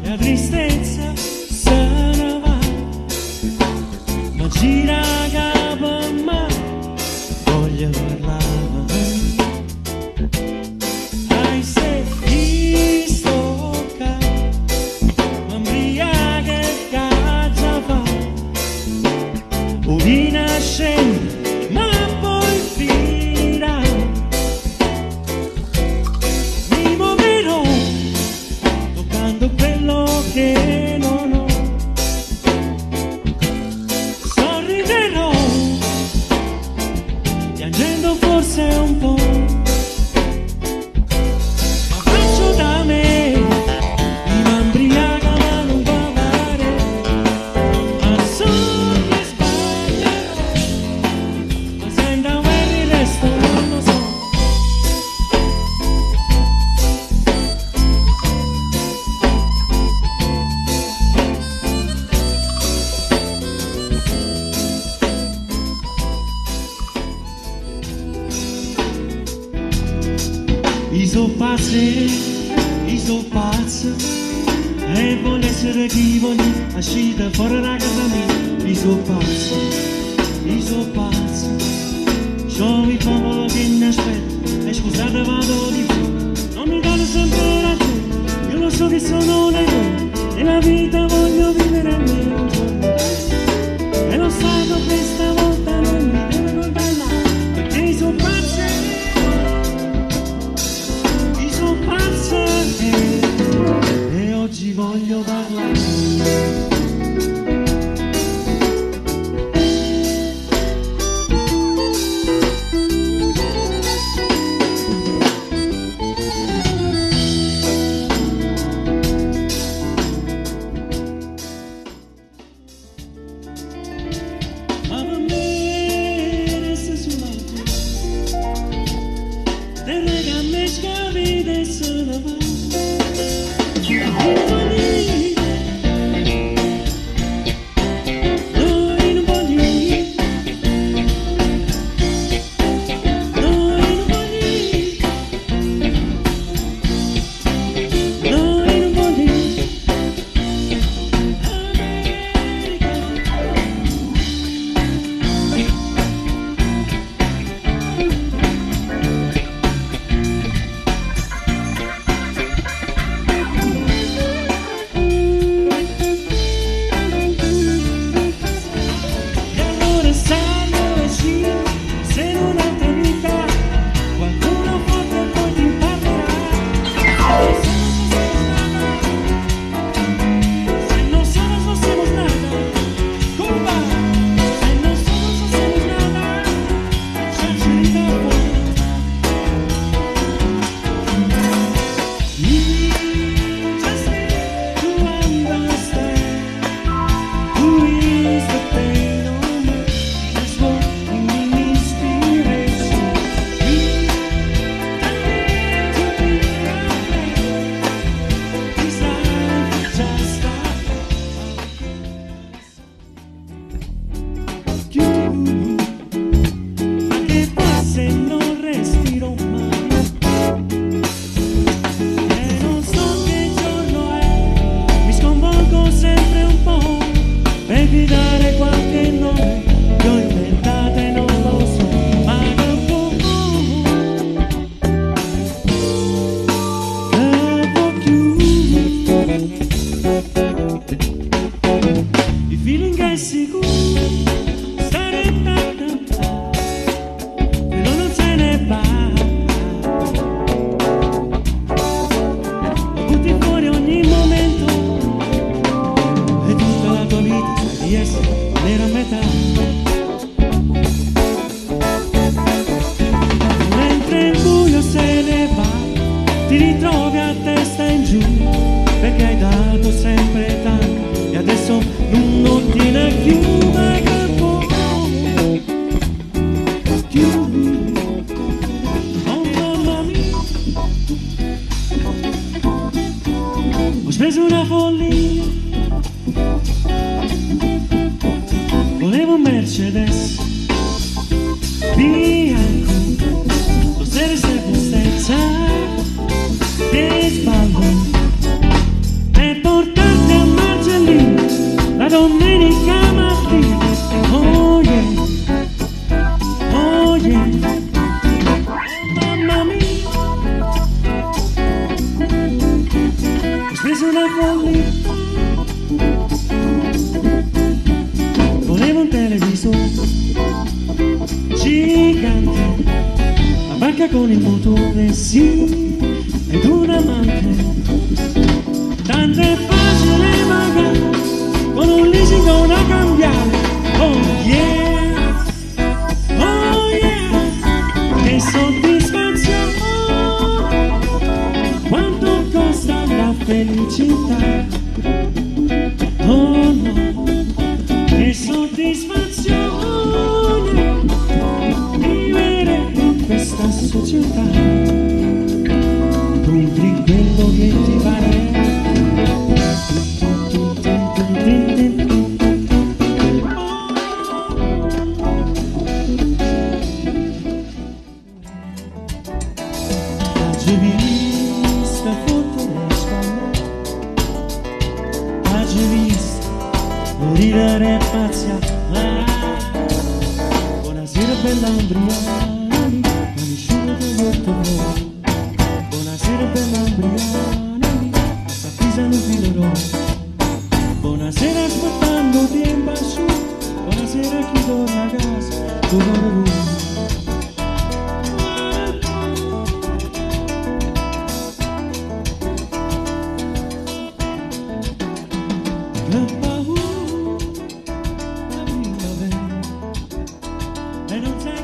la tristezza se ne va, ma gira capo ma voglio parlare. Hai se chi stocca, ma imbriaca e cazza fa, udina scende, ma poi finirà. Mi muoverò, toccando quello che non ho. Sorriderò, piangendo forse un po'. Ma faccio da me, mi imbriaca ma non va male. Ma so che sbaglierò, ma senta per il resto non lo so. I so pazzo e voglio essere chi voglio, uscita fuori da casa mia. I so pazzo, c'ho il popolo che mi aspetta e scusate vado di fuori, non mi danno sempre ragione, io lo so che sono le donne e la vita voglio vivere almeno un giorno. E lo stato questa volta non mi deve condannare, perché i so pazzo e oggi voglio parlare. Ma per me resta sull'altro, te rega me scavide se ne va. Dare qualche nome che ho inventato e non lo so, ma dopo il feeling è sicuro, stare quello non se ne va, butti fuori ogni momento e tutta la tua vita di essere nera a metà. Mentre il buio se ne va, ti ritrovi a testa in giù, perché hai dato sempre tanto e adesso non tiene più, ma che può oh mamma mia, ho speso una follia, volevo un Mercedes bianco, lo serie stessa che sballo per portare preso una follia, volevo un televisore gigante, la barca con il motore, sì, ed un amante. Tanto è facile magari con un leasing o una cambiale. Oh yeah, che soddisfazione, quanto costa la felicità. Oh no, che soddisfazione vivere in questa società. Compri quello che ti pare. Oggi vista fortezza, oggi vista ridere e pazzia. Buonasera bella Umbriani, ma nessuno ti detto no. Buonasera bella Umbriani, sta pisando filerò. Buonasera aspettando tempo su, buonasera chi torna a casa, tu non la paura, la primavera, e non sai